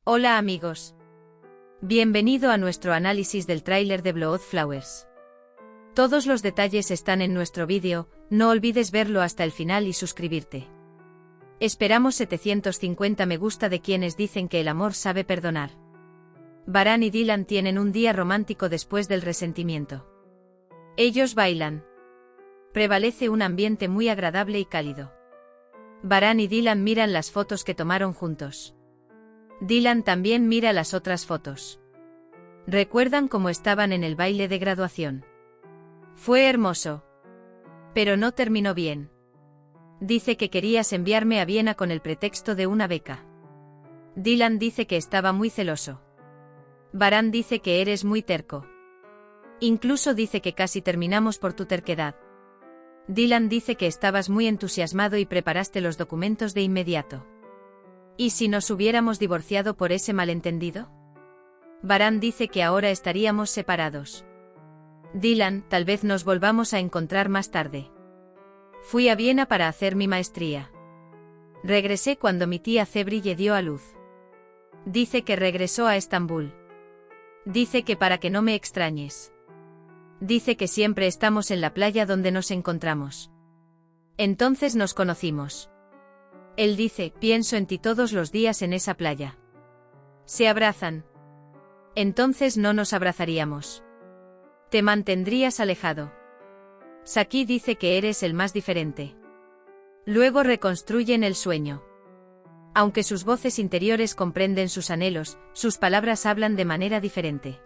Hola amigos. Bienvenido a nuestro análisis del tráiler de Blood Flowers. Todos los detalles están en nuestro vídeo, no olvides verlo hasta el final y suscribirte. Esperamos 750 me gusta de quienes dicen que el amor sabe perdonar. Varán y Dylan tienen un día romántico después del resentimiento. Ellos bailan. Prevalece un ambiente muy agradable y cálido. Varán y Dylan miran las fotos que tomaron juntos. Dylan también mira las otras fotos. Recuerdan cómo estaban en el baile de graduación. Fue hermoso. Pero no terminó bien. Dice que querías enviarme a Viena con el pretexto de una beca. Dylan dice que estaba muy celoso. Varán dice que eres muy terco. Incluso dice que casi terminamos por tu terquedad. Dylan dice que estabas muy entusiasmado y preparaste los documentos de inmediato. ¿Y si nos hubiéramos divorciado por ese malentendido? Varán dice que ahora estaríamos separados. Dylan, tal vez nos volvamos a encontrar más tarde. Fui a Viena para hacer mi maestría. Regresé cuando mi tía Cebrille dio a luz. Dice que regresó a Estambul. Dice que para que no me extrañes. Dice que siempre estamos en la playa donde nos encontramos. Entonces nos conocimos. Él dice, pienso en ti todos los días en esa playa. Se abrazan. Entonces no nos abrazaríamos. Te mantendrías alejado. Saki dice que eres el más diferente. Luego reconstruyen el sueño. Aunque sus voces interiores comprenden sus anhelos, sus palabras hablan de manera diferente.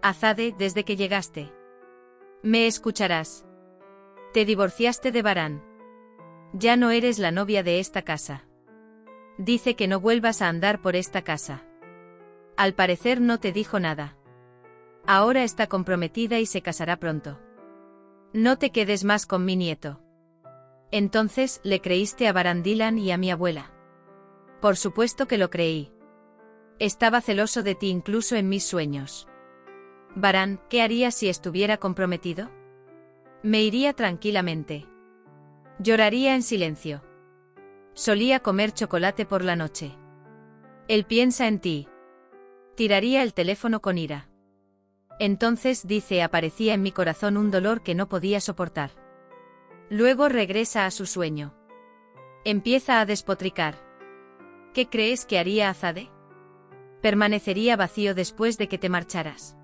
Azade, desde que llegaste. Me escucharás. Te divorciaste de Varán. Ya no eres la novia de esta casa. Dice que no vuelvas a andar por esta casa. Al parecer no te dijo nada. Ahora está comprometida y se casará pronto. No te quedes más con mi nieto. Entonces, ¿le creíste a Varán, Dylan y a mi abuela? Por supuesto que lo creí. Estaba celoso de ti incluso en mis sueños. Varán, ¿qué harías si estuviera comprometido? Me iría tranquilamente. Lloraría en silencio. Solía comer chocolate por la noche. Él piensa en ti. Tiraría el teléfono con ira. Entonces, dice, aparecía en mi corazón un dolor que no podía soportar. Luego regresa a su sueño. Empieza a despotricar. ¿Qué crees que haría Azade? Permanecería vacío después de que te marcharas.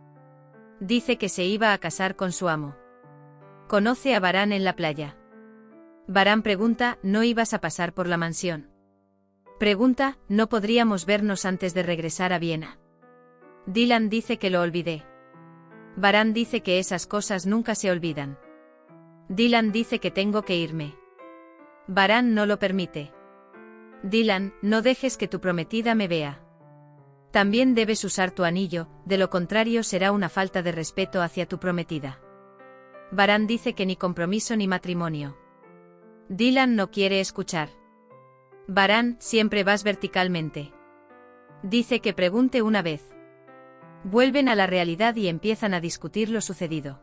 Dice que se iba a casar con su amo. Conoce a Varán en la playa. Varán pregunta, ¿no ibas a pasar por la mansión? Pregunta, ¿no podríamos vernos antes de regresar a Viena? Dylan dice que lo olvidé. Varán dice que esas cosas nunca se olvidan. Dylan dice que tengo que irme. Varán no lo permite. Dylan, no dejes que tu prometida me vea. También debes usar tu anillo, de lo contrario será una falta de respeto hacia tu prometida. Varán dice que ni compromiso ni matrimonio. Dylan no quiere escuchar. Varán, siempre vas verticalmente. Dice que pregunte una vez. Vuelven a la realidad y empiezan a discutir lo sucedido.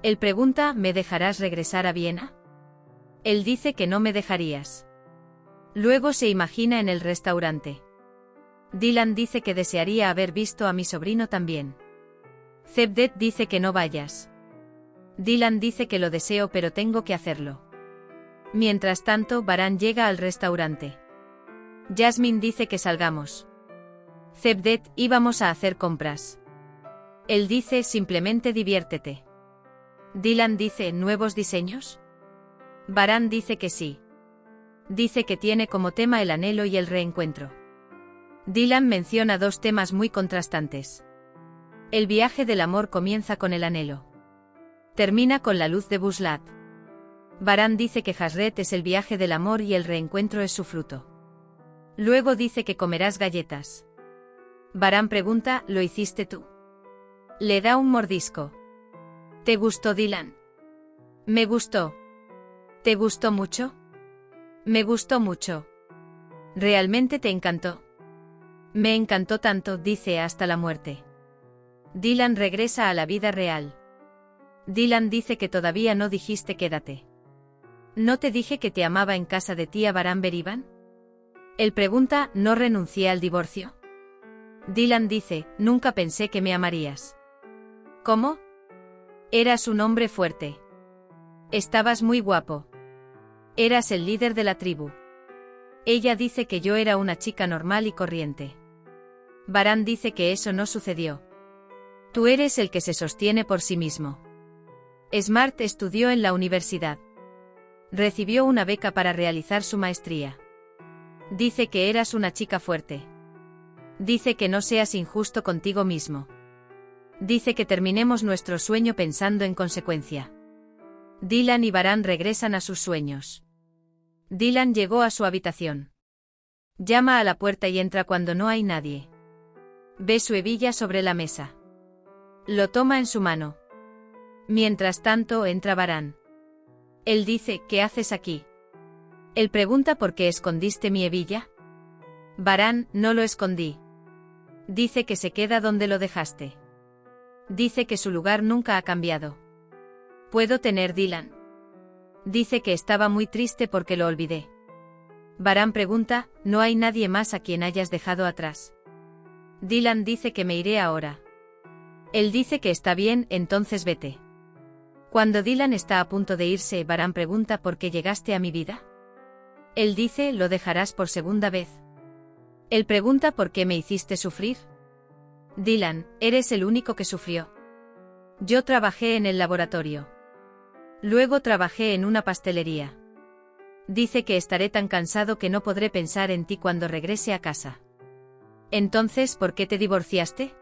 Él pregunta, ¿me dejarás regresar a Viena? Él dice que no me dejarías. Luego se imagina en el restaurante. Dylan dice que desearía haber visto a mi sobrino también. Cevdet dice que no vayas. Dylan dice que lo deseo pero tengo que hacerlo. Mientras tanto, Varán llega al restaurante. Jasmine dice que salgamos. Cevdet, íbamos a hacer compras. Él dice, simplemente diviértete. Dylan dice, ¿nuevos diseños? Varán dice que sí. Dice que tiene como tema el anhelo y el reencuentro. Dylan menciona dos temas muy contrastantes. El viaje del amor comienza con el anhelo. Termina con la luz de Buslat. Varán dice que Hasret es el viaje del amor y el reencuentro es su fruto. Luego dice que comerás galletas. Varán pregunta, ¿lo hiciste tú? Le da un mordisco. ¿Te gustó, Dylan? Me gustó. ¿Te gustó mucho? Me gustó mucho. ¿Realmente te encantó? Me encantó tanto, dice, hasta la muerte. Dylan regresa a la vida real. Dylan dice que todavía no dijiste quédate. ¿No te dije que te amaba en casa de tía Varán Berivan? Él pregunta, ¿no renuncié al divorcio? Dylan dice, nunca pensé que me amarías. ¿Cómo? Eras un hombre fuerte. Estabas muy guapo. Eras el líder de la tribu. Ella dice que yo era una chica normal y corriente. Baran dice que eso no sucedió. Tú eres el que se sostiene por sí mismo. Smart estudió en la universidad. Recibió una beca para realizar su maestría. Dice que eras una chica fuerte. Dice que no seas injusto contigo mismo. Dice que terminemos nuestro sueño pensando en consecuencia. Dylan y Baran regresan a sus sueños. Dylan llegó a su habitación. Llama a la puerta y entra cuando no hay nadie. Ve su hebilla sobre la mesa. Lo toma en su mano. Mientras tanto entra Baran. Él dice, ¿qué haces aquí? Él pregunta por qué escondiste mi hebilla. Baran, no lo escondí. Dice que se queda donde lo dejaste. Dice que su lugar nunca ha cambiado. ¿Puedo tener Dylan? Dice que estaba muy triste porque lo olvidé. Baran pregunta, ¿no hay nadie más a quien hayas dejado atrás? Dylan dice que me iré ahora. Él dice que está bien, entonces vete. Cuando Dylan está a punto de irse, Baran pregunta ¿por qué llegaste a mi vida? Él dice, ¿lo dejarás por segunda vez? Él pregunta ¿por qué me hiciste sufrir? Dylan, eres el único que sufrió. Yo trabajé en el laboratorio. Luego trabajé en una pastelería. Dice que estaré tan cansado que no podré pensar en ti cuando regrese a casa. Entonces, ¿por qué te divorciaste?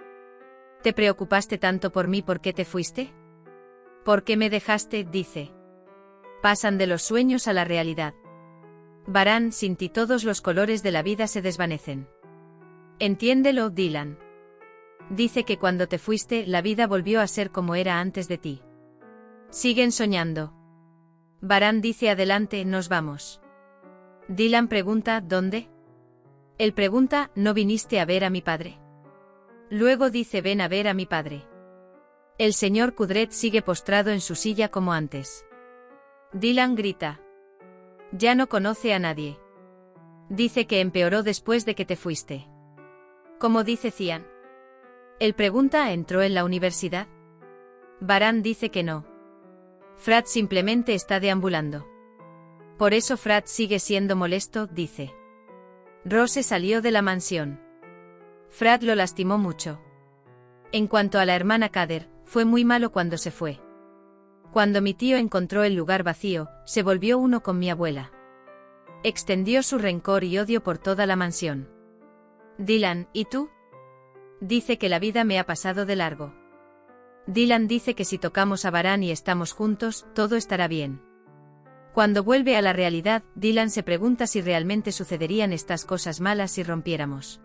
¿Te preocupaste tanto por mí por qué te fuiste? ¿Por qué me dejaste? Dice. Pasan de los sueños a la realidad. Baran, sin ti todos los colores de la vida se desvanecen. Entiéndelo, Dylan. Dice que cuando te fuiste, la vida volvió a ser como era antes de ti. Siguen soñando. Baran dice adelante, nos vamos. Dylan pregunta, ¿dónde? Él pregunta, ¿no viniste a ver a mi padre? Luego dice, ven a ver a mi padre. El señor Kudret sigue postrado en su silla como antes. Dylan grita. Ya no conoce a nadie. Dice que empeoró después de que te fuiste. ¿Cómo dice Cian? Él pregunta, ¿entró en la universidad? Baran dice que no. Frat simplemente está deambulando. Por eso Frat sigue siendo molesto, dice. Rose salió de la mansión. Frat lo lastimó mucho. En cuanto a la hermana Kader, fue muy malo cuando se fue. Cuando mi tío encontró el lugar vacío, se volvió uno con mi abuela. Extendió su rencor y odio por toda la mansión. Dylan, ¿y tú? Dice que la vida me ha pasado de largo. Dylan dice que si tocamos a Baran y estamos juntos, todo estará bien. Cuando vuelve a la realidad, Dylan se pregunta si realmente sucederían estas cosas malas si rompiéramos.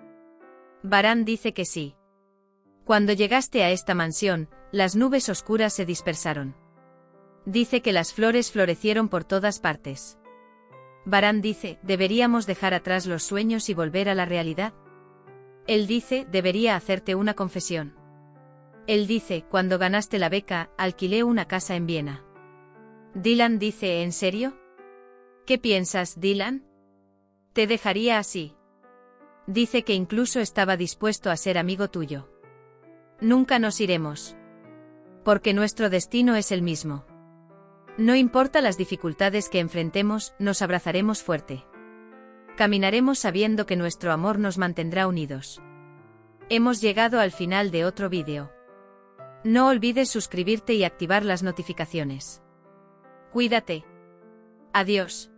Baran dice que sí. Cuando llegaste a esta mansión, las nubes oscuras se dispersaron. Dice que las flores florecieron por todas partes. Baran dice, ¿deberíamos dejar atrás los sueños y volver a la realidad? Él dice, debería hacerte una confesión. Él dice, cuando ganaste la beca, alquilé una casa en Viena. Dylan dice, ¿en serio? ¿Qué piensas, Dylan? Te dejaría así. Dice que incluso estaba dispuesto a ser amigo tuyo. Nunca nos iremos. Porque nuestro destino es el mismo. No importa las dificultades que enfrentemos, nos abrazaremos fuerte. Caminaremos sabiendo que nuestro amor nos mantendrá unidos. Hemos llegado al final de otro vídeo. No olvides suscribirte y activar las notificaciones. Cuídate. Adiós.